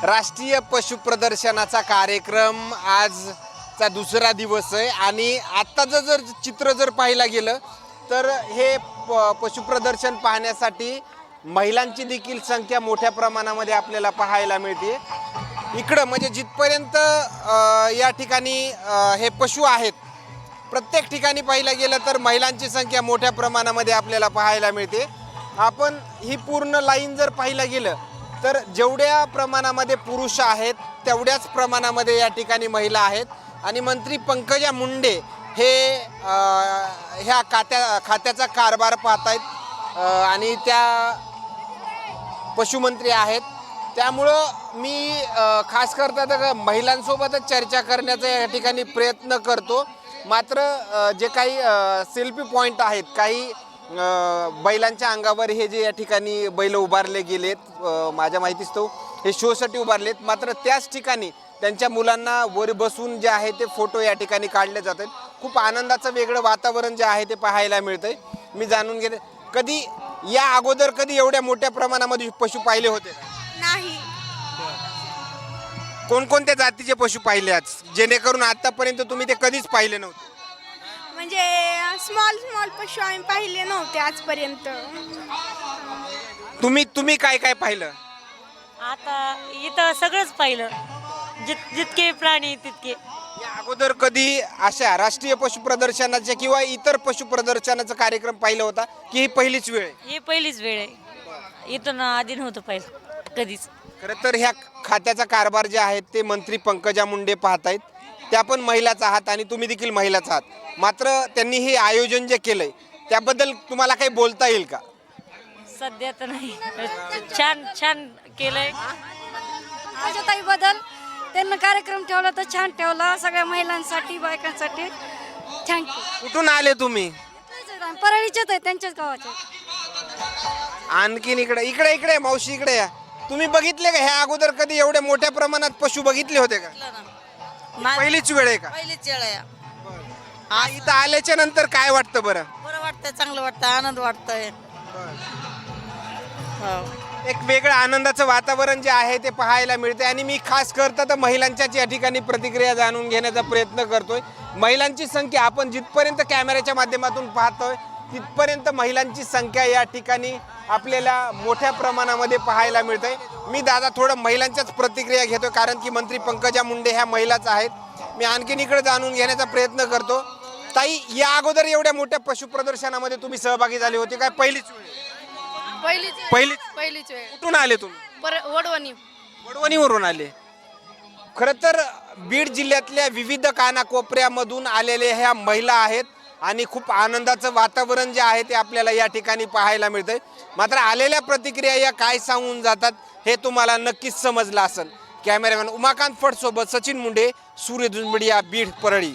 राष्ट्रीय पशु प्रदर्शनाचा कार्यक्रम आजचा दुसरा दिवस आहे आणि आत्ताचं जर चित्र जर पाहायला गेलं तर हे पशु प्रदर्शन पाहण्यासाठी महिलांची देखील संख्या मोठ्या प्रमाणामध्ये आपल्याला पाहायला मिळते। इकडं म्हणजे जिथपर्यंत या ठिकाणी हे पशु आहेत प्रत्येक ठिकाणी पाहायला गेलं तर महिलांची संख्या मोठ्या प्रमाणामध्ये आपल्याला पाहायला मिळते। आपण ही पूर्ण लाईन जर पाहायला गेलं तर जेवढ्या प्रमाणामध्ये पुरुष आहेत तेवढ्याच प्रमाणामध्ये या ठिकाणी महिला आहेत आणि मंत्री पंकजा मुंडे हे ह्या खात्याचा कारभार पाहतायत आणि त्या पशुमंत्री आहेत। त्यामुळं मी खास करता महिलांसोबतच चर्चा करण्याचा या ठिकाणी प्रयत्न करतो। मात्र जे काही सेल्फी पॉईंट आहेत काही बैलांच्या अंगावर हे जे या ठिकाणी बैल उभारले गेलेत माझ्या माहितीस्तव हे शोसाठी उभारलेत, मात्र त्याच ठिकाणी त्यांच्या मुलांना वर बसून जे आहे ते फोटो या ठिकाणी काढले जातात। खूप आनंदाचं वेगळं वातावरण जे आहे ते पाहायला मिळतंय। मी जाणून घेते कधी या अगोदर कधी एवढ्या मोठ्या प्रमाणामध्ये पशु पाहिले होते नाही। कोणकोणत्या जातीचे पशु पाहिले आज जेणेकरून आतापर्यंत तुम्ही ते कधीच पाहिले नव्हते? म्हणजे स्मॉल पशु आम्ही पाहिले नव्हते आजपर्यंत। तुम्ही काय काय पाहिलं? आता इथं सगळंच पाहिलं, जितके प्राणी तितके। या अगोदर कधी अशा राष्ट्रीय पशु प्रदर्शनाचे किंवा इतर पशु प्रदर्शनाचा कार्यक्रम पाहिला होता की ही पहिलीच वेळ आहे? हे पहिलीच वेळ आहे, इथून आधी नव्हतं पाहिलं कधीच। खरं तर ह्या खात्याचा कारभार जे आहे ते मंत्री पंकजा मुंडे पाहतायत, त्या पण महिलाच आहात आणि तुम्ही देखील महिलाच आहात। मात्र त्यांनी हे आयोजन जे केलंय त्याबद्दल तुम्हाला काही बोलता येईल का? सध्या तर नाही, छान केलंय। बदल त्यांना कार्यक्रम ठेवला तर छान ठेवला, सगळ्या महिलांसाठी बायकांसाठी। थँक्यू। कुठून आले तुम्ही? परळीचेच आहे, त्यांच्याच गावाचे। आणखीन इकडे मावशी इकडे या। तुम्ही बघितले का ह्या अगोदर कधी एवढ्या मोठ्या प्रमाणात पशु बघितले होते का? पहिलीच वेळ आहे का? पहिलीच वेळ आहे। इथं आल्याच्या नंतर काय वाटतं बरं? बरं वाटतंय, चांगलं वाटतं, आनंद वाटतंय। एक वेगळं आनंदाचं वातावरण जे आहे ते पाहायला मिळते आणि मी खास करता तर महिलांच्याच या ठिकाणी प्रतिक्रिया जाणून घेण्याचा प्रयत्न करतोय। महिलांची संख्या आपण जिथपर्यंत कॅमेऱ्याच्या माध्यमातून पाहतोय तिथपर्यंत महिलांची संख्या या ठिकाणी आपल्याला मोठ्या प्रमाणामध्ये पाहायला मिळते। मी दादा थोडं महिलांच्याच प्रतिक्रिया घेतो कारण की मंत्री पंकजा मुंडे ह्या महिलाच आहेत। मी आणखीन इकडे जाणून घेण्याचा प्रयत्न करतो। ताई, या अगोदर एवढ्या मोठ्या पशु प्रदर्शनामध्ये तुम्ही सहभागी झाले होते काय? पहिलीच वेळ। कुठून आले तुम्ही? वडवणीवरून आले। खरं तर बीड जिल्ह्यातल्या विविध कानाकोपऱ्यामधून आलेल्या ह्या महिला आहेत आणि खूप आनंदाचं वातावरण जे आहे ते आपल्याला या ठिकाणी पाहायला मिळतंय। मात्र आलेल्या प्रतिक्रिया या काय सांगून जातात हे तुम्हाला नक्कीच समजलं असेल। कॅमेरामॅन उमाकांत फड सोबत सचिन मुंडे, सूर्यदुंज मीडिया, बीड, परळी।